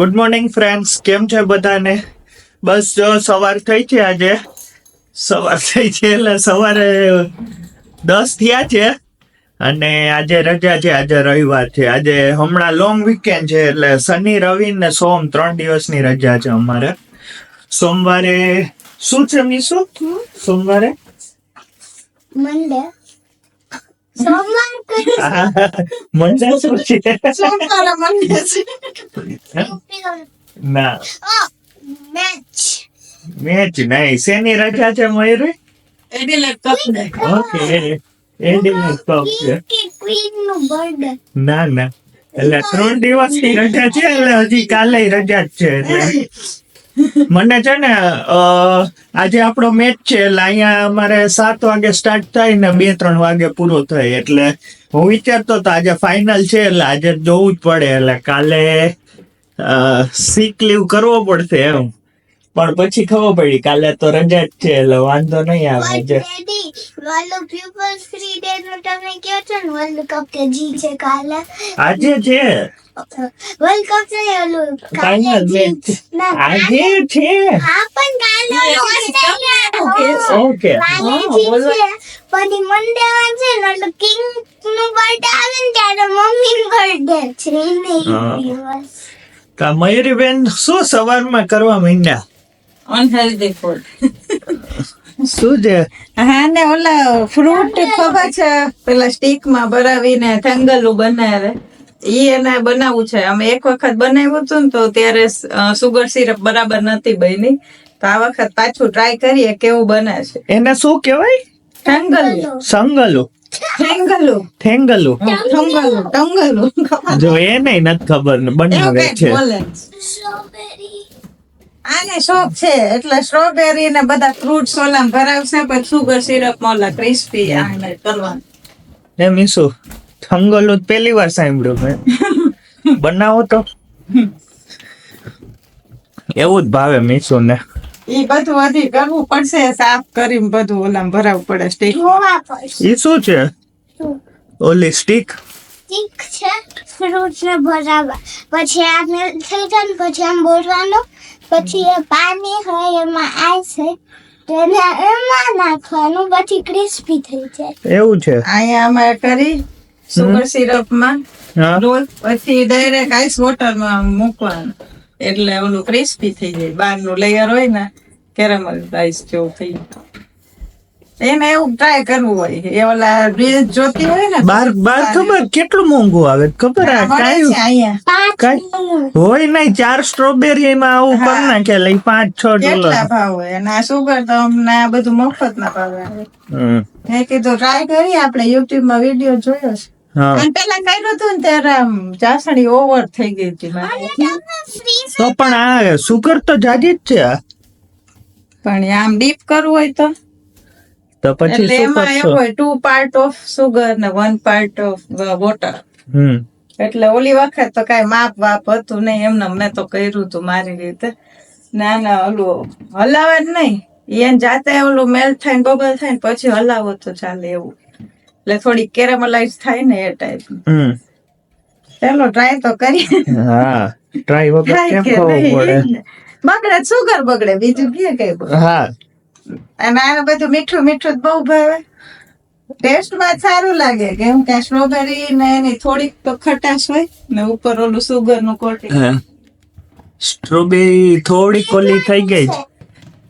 Good morning friends, કેમ છે બધાને? બસ જો સવાર થઈ છે, આજે સવાર થઈ છે એટલે સવારે 10 થયા છે અને આજે રજા છે, આજે રવિવાર છે. આજે હમણાં લોંગ વીકેન્ડ છે એટલે શનિ રવિ ને સોમ 3 દિવસની રજા છે અમારે. સોમવારે શું છે મીસુ? સોમવારે મંડે મંડે શું છે? ના મેચ નહીં. શેની રજા છે મયુરી? ઓકે, એડિલેડ કપ છે. ના ના, એટલે 3 દિવસની રજા છે એટલે હજી કાલે રજા જ છે. એટલે મને છે ને આજે આપણો મેચ છે એટલે અહીંયા અમારે 7 વાગે સ્ટાર્ટ થાય ને 2-3 વાગે પૂરો થાય. એટલે હું વિચારતો હતો આજે ફાઇનલ છે એટલે આજે જોવું જ પડે, એટલે કાલે સિક લીવ કરવો પડશે એમ. પણ પછી ખબર પડી કાલે તો રજા જ છે એટલે વાંધો નહીં આવે. આજે છે વર્લ્ડ કપ છે ફાઇનલ મેચ આજે છે. હા પણ કાલે ઓકે પછી મંડે છે ને એટલે કિંગ નું બર્થડે આવે ને ત્યારે મમ્મી નું બર્થડે છે ને દિવસ. કા મયુરી બેન શું સવારમાં કરવા માંડ્યા? Unhealthy food. શું છે? હા ને ઓલા ફ્રૂટ ખબર છે પેલા સ્ટીક માં ભરાવીને થેંગલું બનાવે, ઈ એને બનાવવું છે. અમે એક વખત બનાવ્યું હતું ને તો ત્યારે સુગર સિરપ બરાબર નથી બની, તો આ વખત પાછું ટ્રાય કરીએ કેવું બને છે. એને શું કહેવાય? થેંગલું. સંગલું થેંગલું. થેંગલું ટંગલું. ટંગલું. જો એ નહીં નથી ખબર ને બનાવે છે. સ્ટ્રોબેરી આને શોખ છે એટલે સ્ટ્રોબેરી ને બધા ફ્રૂટ્સ ઓલા ભરાવશે, પછી સુગર સિરપ માં ઓલા ક્રિસ્પી આને કરવાનું. એ મીસુ થંગલું પહેલી વાર સાંભળ્યું મેં. બનાવો તો એવું જ ભાવે મીસુ ને. ઈ બધું હજી કરવું પડશે, સાફ કરીને બધું ઓલા ભરાવવું પડે સ્ટીક. ધોવા પડશે. એ શું છે? ઓલી સ્ટીક ઠીક છે, ફ્રૂટ ને ભરાવા પછી આ મેલ્ટ થઈ જાય ને પછી આમ બોલવાનું, પછી એ પાણી હોય એમાં આઈસ હોય તો એને એમાં નાખવાનું, પછી ક્રિસ્પી થઈ જાય. એવું છે? અહીંયા અમે કરી સુગર સિરપ માં હા. રોલ, પછી ડાયરેક્ટ આઈસ વોટર માં મૂકવાનું એટલે ઓલું ક્રિસ્પી થઈ જાય. બહારનું લેયર હોય ને કેરેમલ આઈસ જેવું થઈ જાય. એને એવું ટ્રાય કરવું હોય. એ ઓલા રીલ્સ જોતી હોય ને બાર ખબર કેટલું મોંઘું આવે ખબર? આ મળે કાંઈ છે અહીંયા. કાંઈ હોય નહીં. 4 સ્ટ્રોબેરી માં આવું કરી નાખે એટલે $5-6. કેટલા ભાવ હોય અને આ સુગર તો અમને આ બધું મફત ના ભાવે આવે. મેં કીધું ટ્રાય કરીએ, આપણે યુટ્યુબ માં વિડીયો જોયો છે. હા, અને પેલા કર્યું હતું ને ત્યારે આમ ચાસણી ઓવર થઈ ગઈ હતી મારી. તો પણ આ સુગર તો જાજી જ છે. પણ આમ ડીપ કરવું હોય તો પછી એટલે શું એમાં કરશો? એવું હોય 2 પાર્ટ ઓફ સુગર ને 1 પાર્ટ ઓફ વોટર. એટલે ઓલી વખત તો કઈ માપ વાપ હતું નહીં, એમને મેં તો કર્યું હતું મારી રીતે. ના ના ઓલું હલાવે જ નહીં, એને જાતે ઓલું મેલ્ટ થાય ને બબલ થાય ને પછી હલાવો તો ચાલે એવું. એટલે થોડી કેરેમલાઇઝ થાય ને એ ટાઈપ. ચાલો ટ્રાય તો કરીએ. હા, ટ્રાય વગર થાય કેમ કે ખબર નહીં. પડે? બગડે સુગર બગડે, બીજું કે કઈ બગડે. હા, અને આ બધું મીઠું મીઠું જ બહુ ભાવે. ટેસ્ટ માં સારું લાગે કેમ કે સ્ટ્રોબેરી ને એની થોડીક તો ખટાશ હોય ને ઉપર ઓલું સુગર નું કોટિંગ. સ્ટ્રોબેરી થોડી કોલી થઈ ગઈ છે.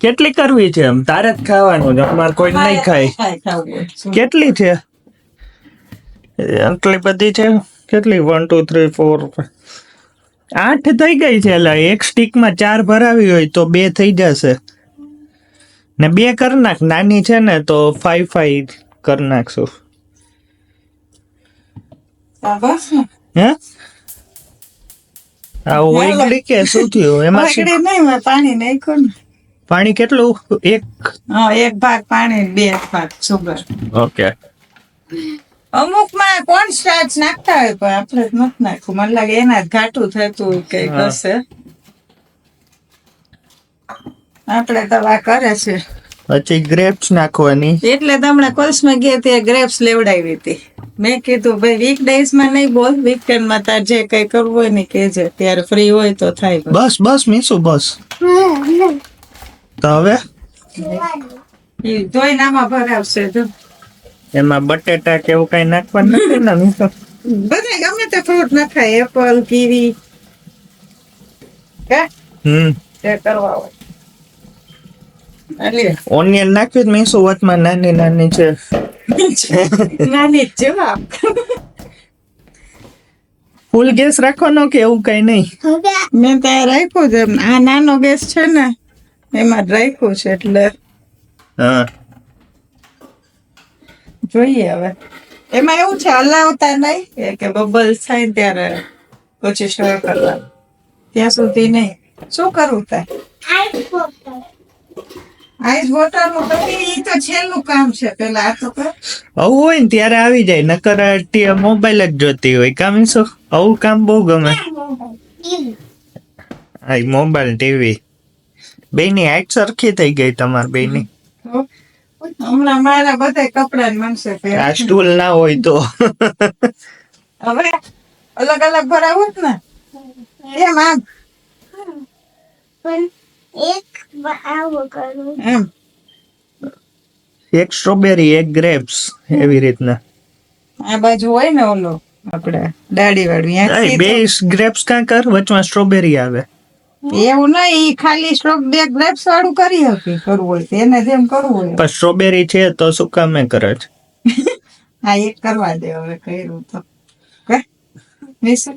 કેટલી કરવી છે? એમ તારે જ ખાવાનું છે, અમારે કોઈ નહીં ખાય. કેટલી છે? આટલી બધી છે? કેટલી? 1 2 3 4 8 થઈ ગઈ છે. એટલે એક સ્ટીક માં 4 ભરાવી હોય તો 2 થઈ જશે ને 2 કરી નાખ. નાની છે ને તો 5 કરી નાખશું. બસ ને હે આ ઓગળી કે શું થયું એમાં? શું ઓગળી નહીં, મેં પાણી નાખ્યું ને. પાણી કેટલું? 1. હા, 1 ભાગ પાણી 2 ભાગ સુગર. ઓકે. અમુક માં કોર્ન સ્ટાર્ચ નાખતા હોય પણ આપણે જ નથી નાખ્યું. મને લાગે એના જ ઘાટું થતું કઈ હશે. આપણે તો આ કરે છે. પછી ગ્રેપ્સ નાખવાની. એટલે તમને કોલ્સમાં ગયા ત્યાં ગ્રેપ્સ લેવડાવી હતી. મેં કીધું ભાઈ વીકડેઝ માં નહીં બોલ, વીકેન્ડ માં તાર જે કઈ કરવું હોય ને કેજે, ત્યારે ફ્રી હોય તો થાય. બસ બસ મીસુ બસ. તો હવે ઈ ધોઈને આમાં ભરાવશે જો. એમાં બટેટા કે એવું કઈ નાખવાનું નથી ને મીસુ? બધા ગમે તે ફ્રૂટ નખાય, એપલ, કીવી કે તે કરવા હોય. અલી ઓનિયન નાખ્યું મીસુ વચમાં નાની નાની છે. નાની જ જવાબ. ફૂલ ગેસ રાખવાનો કે એવું કઈ નહીં? મેં ત્યાં રાખ્યું છે, આ નાનો ગેસ છે ને એમાં જ રાખ્યું છે, એટલે હા જોઈએ હવે. એમાં એવું છે હલાવતા નહીં કે બબલ્સ થાય ને ત્યારે પછી સ્ટર કરવા, ત્યાં સુધી નહીં. શું કરવું થાય? આઈસ વોટર નું કરી, ઈ તો છેલ્લું કામ છે. પેલા આ તો કર. આવું હોય ને ત્યારે આવી જાય, નકર મોબાઈલ જ જોતી હોય. કામ શું આવું કામ બહુ ગમે. હા મોબાઈલ ટીવી બેયની હાઈટ સરખી થઈ ગઈ તમાર બેયની. હમણાં મારા બધા કપડા મનશે આ સ્ટૂલ ના હોય તો હવે અલગ અલગ ભરાવું જ ને એમ. આમ પણ એક આવું કરું. એમ એક સ્ટ્રોબેરી એક ગ્રેપ્સ એવી રીતના. આ બાજુ હોય ને ઓલો આપડે દાડી વાળું, બે ગ્રેપ્સ કાં કર, વચમાં સ્ટ્રોબેરી આવે. એવું નહીં, ઈ ખાલી સ્ટ્રોક બે ગ્રેપ્સ વાળું કરી હતી કરવું હોય તો, એને જેમ કરવું હોય. પણ સ્ટ્રોબેરી છે તો શું કામે કરે છે? હા એક કરવા દે હવે, કર્યું તો કે નિશુ.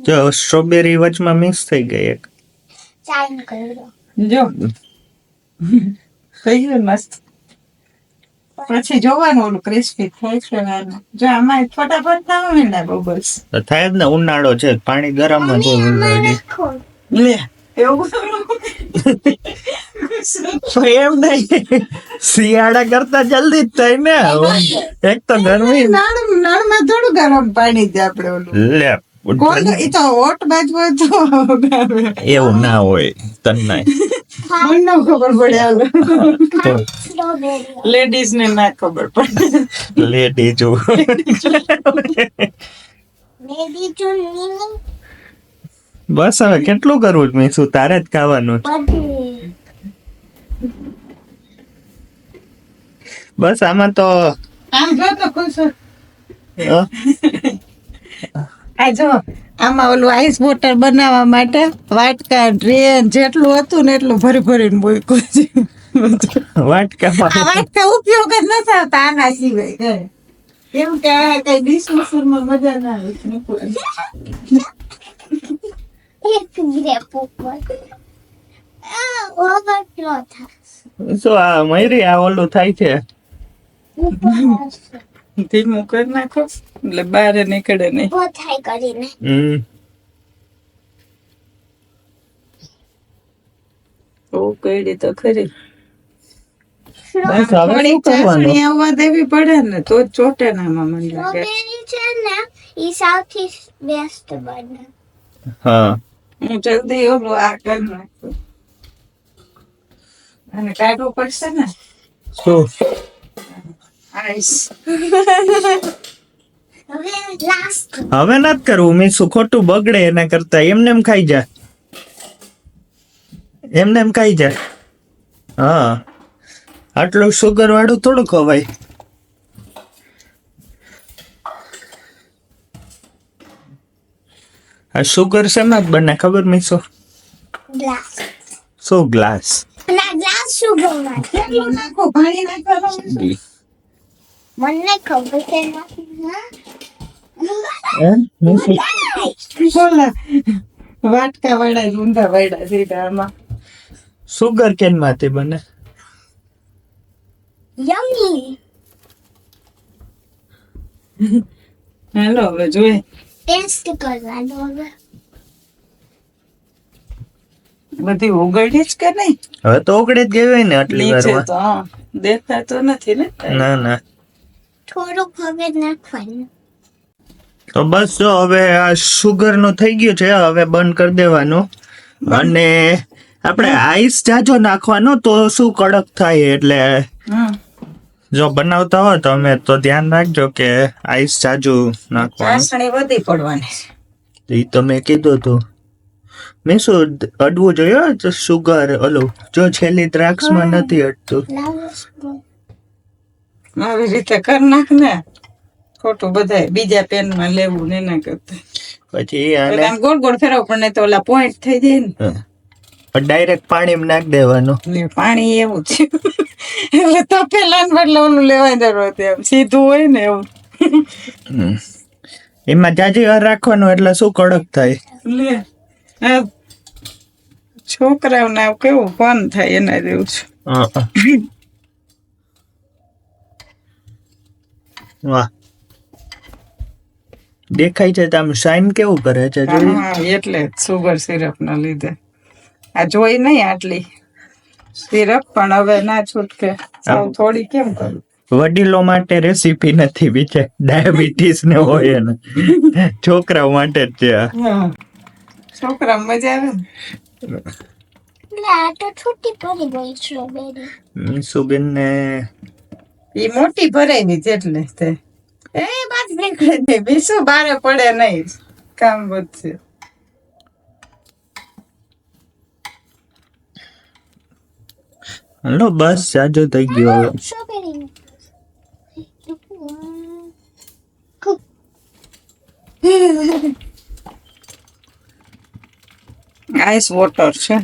જો સ્ટ્રોબેરી વચમાં મિક્સ થઈ ગઈ એક. ચાલુ કર્યો. જો થઈ ગયું મસ્ત. પછી જોવાનું ઓલું ક્રિસ્પી થાય છે વાનું. જો આમાં ફટાફટ ના હોય ને બબલ્સ તો થાય જ ને, ઉનાળો છે પાણી ગરમ જ હોય already. લે એવું એમ નહીં, શિયાળા કરતા જલ્દી જ થાય ને. એક તો ગરમી નળમાં થોડું ગરમ પાણી દે આપડે ઓલું. લે કોણ ઈ તો હોટ બાજુ હોય તો એવું ના હોય તને મને ન ખબર પડે. લેડીઝ ને ના ખબર પડે. લેડી જો મેદી ચૂની બસ હવે કેટલું કરવું જ મીસુ, તારે જ ખાવાનું છે. બધી બસ આમાં તો આમ જો તો ખુશ. અ, આ જો આમાં ઓલું આઈસ વોટર બનાવવા માટે વાટકા ડ્રેન જેટલું હતું ને એટલું ભરી ભરીને મૂક્યું છે. વાટકામાં આ વાટકા ઉપયોગ જ નથી આવતા આના સિવાય કઈ. કેમ કે આ કઈ ડિશવોશરમાં મજા ના આવે. એક ગ્રેપ ઉપર ઓવરફ્લો થાય શું આ મયરી આ ઓલું થાય છે. ઉપર આવશે. ધીમું કરી નાખો એટલે બહાર નીકળે નહીં. ઉભો થાય કરીને ઓ કઈડી તો ખરી. બસ હવે શું થોડીક કરવાનું? ચાસણી આવવા દેવી પડે ને તો જ ચોટે ને આમાં મને લાગે. સ્ટ્રોબેરી છે ને ઈ સૌથી બેસ્ટ બને. હા હું જલ્દી ઓલું આ કરી નાખું. અને કાઢવું પડશે ને શું આઈસ. હવે લાસ્ટ હવે નથી કરવું મીસુ, ખોટું બગડે એના કરતા એમને એમ ખાઈ જા, એમને એમ ખાઈ જા. હા આટલું સુગર વાળું થોડું ખવાય. આ સુગર શેમાં જ બને ખબર મીસુ? ગ્લાસ શું ગ્લાસ? ના ગ્લાસ સુગર માં કેટલું નાખો પાણી નાખવાનું. મને ખબર છે બોલા વાટકા વાળા ઊંધા વાળા સીધા આમાં. સુગર કેન માંથી બને? યમી હાલો હવે જોઈએ. ટેસ્ટ કરવાનો હવે બધી ઓગળી જ કે નહીં? હવે તો ઓગળે જ ગઈ હોય ને આટલી નીચે વારમાં. તો હા, દેખાતો નથી ને. ના ના થોડુંક હવે નાખવાનું. તો બસ જો હવે આ સુગર નું થઈ ગયું છે, હવે બંધ કરી દેવાનું. અને આપણે આઈસ જાજો નાખવાનો તો શું કડક થાય, એટલે હમ જો બનાવતા હોય તમે તો ધ્યાન રાખજો કે આઈસ જાજુ નાખવાનું. ચાસણી વધી પડવાની. એ તો મેં કીધું તું. મેં શું અડવું જોઈએ સુગર ઓલું, જો છેલ્લી દ્રાક્ષમાં નથી અડતું. લાવો સ્પૂન. આવી રીતે કર નાખ ને, ખોટું બધાય બીજા પેનમાં લેવું ને એના કરતા પછી આને આમ ગોળ ગોળ ફેરવ, પણ નહીં તો ઓલા પોઈન્ટ થઈ જાય ને ડાયરેક્ટ પાણીમાં નાખી દેવાનું. એટલે પાણી એવું છે એટલે તપેલા ને બદલે ઓલું લેવાની જરૂર હતી, એમ સીધું હોય ને એવું. એમાં જાજી વાર રાખવાનું એટલે શું કડક થાય. લે આ છોકરાઓને આવું કેવું ફન થાય એના જેવું છે. વાહ, દેખાય છે તમે શાઇન કેવું કરે છે જોઈએ. હા, એટલે સુગર સિરપ ના લીધે આ જોઈ નહીં આટલી સિરપ, પણ હવે ના છૂટકે. સાવ થોડી કેમ કરું? વડીલો માટે રેસીપી નથી, બીજે ડાયાબિટીસ ને હોય ને છોકરાઓ માટે જ છે આ. હા, છોકરા મજા આવે ને. લે, આ તો છૂટી પડી ગઈ સ્ટ્રોબેરી. મીસુબેન ને ઈ મોટી ભરાઈ છે એટલે તે એ બાદ નીકળે છે, બીસું બારે પડે નહીં, કામ વધશે. હલો બસ જાજો થઈ ગયો હવે. સ્ટ્રોબેરી. આઈસ વોટર છે,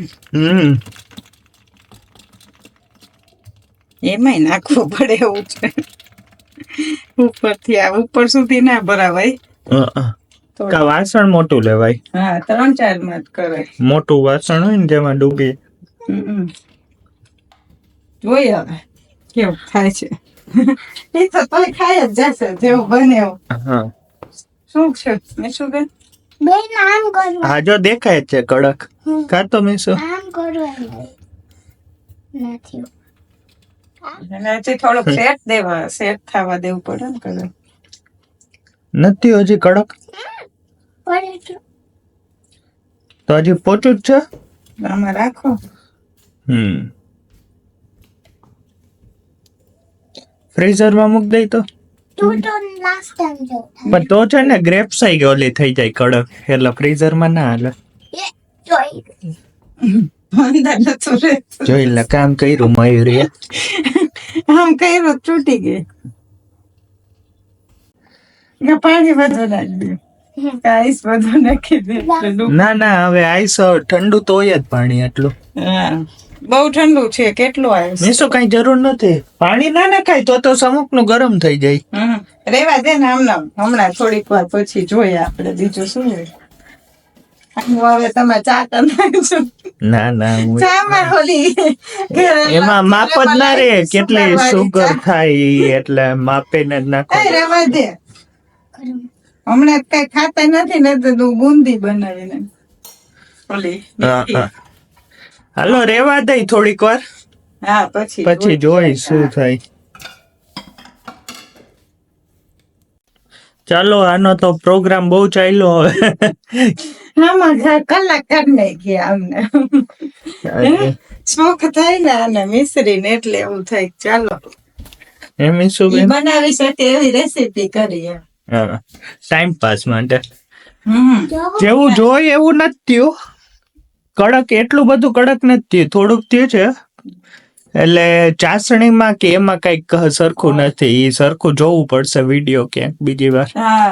એમાંય નાખવું પડે એવું છે. ઉપરથી આ ઉપર સુધી ના ભરાવાય. કા વાસણ મોટું લેવાય. હા, 3-4 માં જ કરાય. મોટું વાસણ હોય ને જેમાં ડૂબી. જોઈએ હવે કેવું થાય છે. એ તો તોય ખાય જ જશે જેવું બને એવું. હા, શું છે શું બેન? બેન આમ કરો. હા જો દેખાય જ છે કડક. ખાતો મીસુ આમ કરો નથી. અને હજી થોડુંક સેટ થવા દેવું પડે ને કદાચ. નથી હજી કડક, પડે તો તો હજી પોચું જ છે. આમાં રાખો. ફ્રીઝરમાં મૂક દઈ તો. તું તો લાસ્ટ ટાઈમ જો પણ તો છે ને ગ્રેપ્સ આઈ ઓલી થઈ જાય કડક, એટલે ફ્રીઝરમાં ના હાલે. જોઈ અંદર નતું રહેતું. જોઈ લે કામ કર્યું મયુરીએ. આમ કર્યું તૂટી ગઈ. ને પાણી બધું નાખી દે, આઈસ બધું નાખી દે એટલે ડૂબ. ના ના હવે આઈસ ઠંડુ તો હોય જ પાણી એટલું. હા, બહુ ઠંડુ છે. કેટલું આઈસ? મીસુ કઈ જરૂર નથી, પાણી ના નાખાય તો સમુક નું ગરમ થઈ જાય. રેવા દે ને આમનામ. હમણાં થોડીક વાર પછી જોઈએ આપણે બીજું શું હોય. હવે તમે ચા તો નાખજો. ના ના ચામાં ઓલી એમાં માપ જ ના રે કેટલી સુગર થાય ઈ, એટલે માપીને જ નાખો. રેવા દે, હમણાં કઈ ખાતા નથી ને તો તું બુંદી બનાવીને ઓલી. હાલો રેવા દઈ થોડીક વાર, હા પછી જોઈ શું થાય. ચાલો આનો તો પ્રોગ્રામ બહુ ચાલ્યો હવે. આમાં કલાક કરી નાખીએ અમને. શોખ થાય ને આને મિશ્રી ને એટલે એવું થાય. ચાલો એમ મીસુ ઈ બનાવી શકે એવી રેસીપી કરીએ ટાઈમ પાસ માટે. જેવું જોઈ એવું નથી થયું કડક, એટલું બધું કડક નથી થયું, થોડુંક થયું છે. એટલે ચાસણીમાં કે એમાં કઈક સરખું નથી, ઈ સરખું જોવું પડશે વિડીયો ક્યાંક બીજી વાર. હા,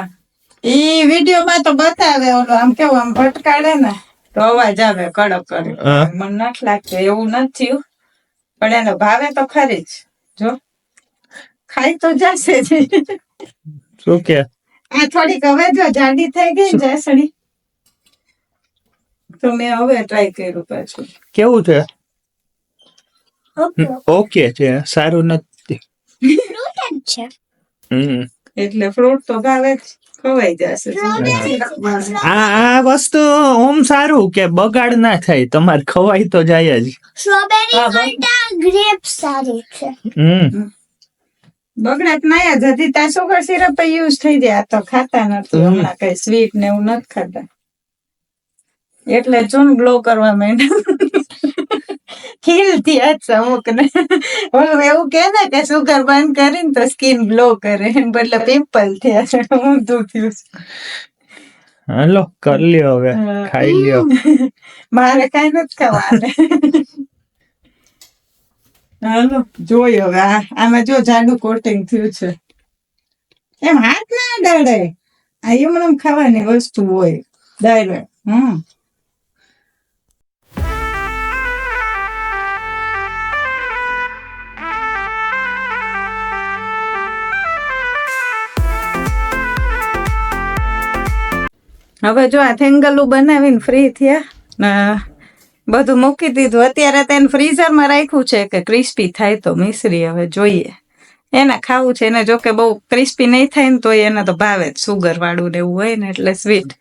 ઈ વિડીયો માં તો બતાવે ઓલો આમ કેવું આમ ભટકાડે ને તો અવાજ આવે કડક કરે. મને નથી લાગતું એવું નથી થયું, પણ એનો ભાવે તો ખરી જ. જો ખાઈ તો જશે જ. શું કે આ થોડીક હવે જો જાડી થઈ ગઈ જસડી તો મેં હવે ટ્રાય કર્યું પાછું. કેવું છે? ઓકે છે, સારું નથી. ફ્રૂટ જ છે. એટલે ફ્રૂટ તો ભાવે જ, ખવાઈ જશે. આ વસ્તુ ઓમ સારું કે બગાડ ના થાય, તમારે ખવાય તો જાય જ. સ્ટ્રોબેરી કરતા ગ્રેપ્સ સારી છે. બગડાટ ના જ હતી ત્યાં સુગર સિરપ યુઝ થઈ જાય. આ તો ખાતા નથી હમણાં, કઈ સ્વીટ ને એવું નથી ખાતા, એટલે ચૂન ગ્લો કરવા માંડ્યા. ખીલ થયા છે અમુક ને. ઓલું એવું કે ને કે સુગર બંધ કરીને તો સ્કિન ગ્લો કરે, બદલે પિમ્પલ થયા છે. ઊંધું થયું છે. હાલો કરી લ્યો હવે, ખાઈ લ્યો. મારે કઈ નથી ખાવાને. હાલો જોઈ હવે આમાં જો જાડું કોટિંગ થયું છે. એમ હાથ ના અડાડાય, આ એમ ખાવાની વસ્તુ હોય ડાયરેક્ટ. હવે જો આ થેંગલું બનાવીને ફ્રી થયા ને બધું મૂકી દીધું. અત્યારે તેને ફ્રીઝરમાં રાખ્યું છે કે ક્રિસ્પી થાય તો મિશ્રી. હવે જોઈએ એને ખાવું છે. એને જો કે બહુ ક્રિસ્પી નહીં થાય ને તો એને તો ભાવે જ, સુગર વાળું ને એવું હોય ને એટલે સ્વીટ.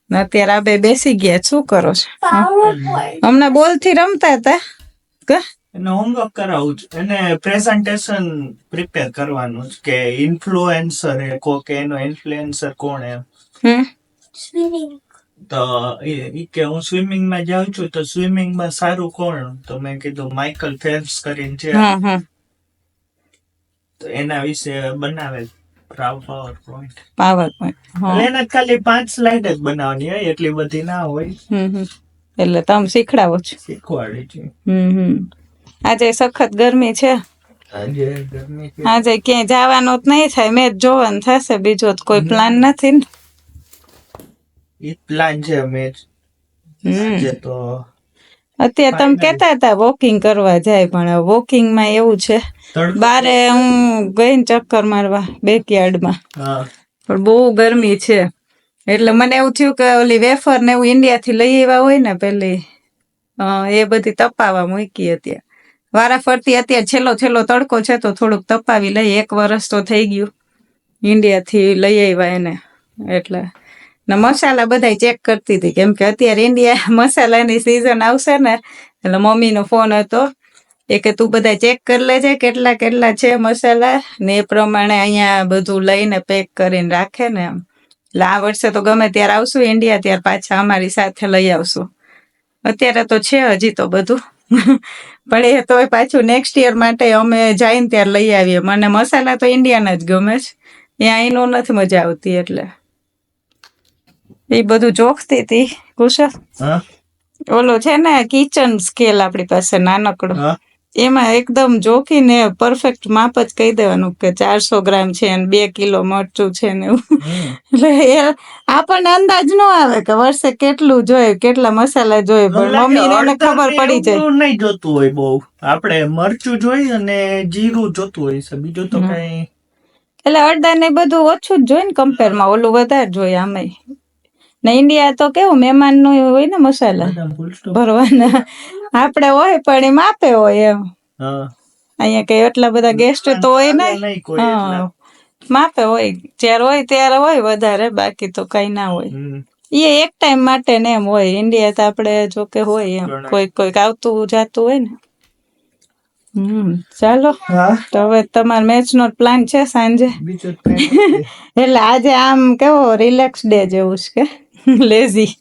ને અત્યારે આ બે બેસી ગયા. શું કરો છો? હમણાં બોલ થી રમતા હતા કે એને હોમવર્ક કરાવું છું. એને પ્રેઝન્ટેશન પ્રિપેર કરવાનું છે કે ઇન્ફ્લુએન્સર કોક એનો ઇન્ફ્લુએન્સર કોણ એમ. સ્વિમિંગ. તો ઈ કે હું સ્વિમિંગ માં જાઉં છું તો સ્વિમિંગ માં સારું કોણ? તો મેં કીધું માઇકલ ફેલ્પ્સ કરીને છે. તો એના વિશે બનાવે પાવર પોઈન્ટ. એને ખાલી 5 સ્લાઇડ જ બનાવવાની હોય, એટલી બધી ના હોય. એટલે તમે શીખડાવો છો? શીખવાડી છે. આજે સખત ગરમી છે. આજે ક્યાંય જવાનું જ નહીં થાય, મેચ જોવાનું થશે. બીજો તો કોઈ પ્લાન નથી ને. ઈ પ્લાન છે મેચ. તો અત્યારે તમે કેતા હતા વોકિંગ કરવા જાય, પણ વોકિંગ માં એવું છે બારે હું ગઈ ને ચક્કર મારવા બેકયાર્ડમાં, પણ બહુ ગરમી છે. એટલે મને એવું થયું કે ઓલી વેફર ને એવું ઇન્ડિયા થી લઈ આવ્યા હોય ને પેલી, એ બધી તપાવા મૂકી. અત્યારે વારા ફરતી અત્યારે છેલ્લો તડકો છે તો થોડુંક તપાવી લઈ. 1 વર્ષ તો થઈ ગયું ઇન્ડિયા થી લઈ આવ્યા એને. એટલે ને મસાલા બધા ચેક કરતી હતી, કેમ કે અત્યારે ઇન્ડિયા મસાલાની સિઝન આવશે ને. એટલે મમ્મીનો ફોન હતો એ કે તું બધા ચેક કરી લેજે કેટલા છે મસાલા, ને એ પ્રમાણે અહીંયા બધું લઈને પેક કરીને રાખે ને એમ. એટલે આ વર્ષે તો ગમે ત્યારે આવશું ઇન્ડિયા, ત્યારે પાછા અમારી સાથે લઈ આવશું. અત્યારે તો છે હજી તો બધું, પણ એ તો પાછું નેક્સ્ટ યર માટે અમે જઈને ત્યારે લઈ આવીએ. મને મસાલા તો ઇન્ડિયાના જ ગમે છે, ત્યાં અહીંનું નથી મજા આવતી. એટલે એ બધું જોખતી હતી. કુશલ ઓલો છે ને કિચન સ્કેલ આપણી પાસે નાનકડો, એમાં એકદમ જોખીને પરફેક્ટ માપ જ કહી દેવાનું કે 400 ગ્રામ છે અને 2 કિલો મરચું છે ને એવું. એટલે આપણને અંદાજ ન આવે કે વર્ષે કેટલું જોઈએ, કેટલા મસાલા જોઈએ, પણ મમ્મી ને ખબર પડી જાય. નહીં જોતું હોય બહુ, આપણે મરચું જોઈ અને જીરું જોતું હોય છે, બીજું તો કઈ. એટલે અડદા ને બધું ઓછું જ જોઈએ ને કમ્પેરમાં, ઓલું વધારે જોઈએ આમાંય. ને ઇન્ડિયા તો કેવું મહેમાન નું હોય ને મસાલા ભરવાના, આપડે હોય પણ એમ આપે હોય એમ. અહીંયા કઈ એટલા બધા ગેસ્ટ તો હોય નહીં, માપે હોય. જ્યારે હોય ત્યારે હોય વધારે, બાકી તો કઈ ના હોય. એ એક ટાઈમ માટે ને એમ હોય. ઇન્ડિયા તો આપડે જોકે હોય એમ, કોઈક આવતું જાતું હોય ને. ચાલો તો હવે તમારા મેચ નો પ્લાન છે સાંજે? એટલે આજે આમ કેવો રિલેક્સ ડે જેવું છે કે લેઝી.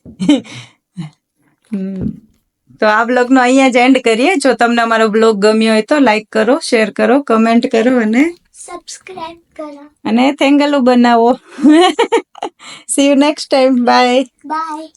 તો આ બ્લોગ નો અહીંયા જ એન્ડ કરીએ. જો તમને અમારો બ્લોગ ગમ્યો હોય તો લાઈક કરો, શેર કરો, કમેન્ટ કરો અને સબસ્ક્રાઇબ કરો અને થેંગલું બનાવો. See you next time. Bye. By.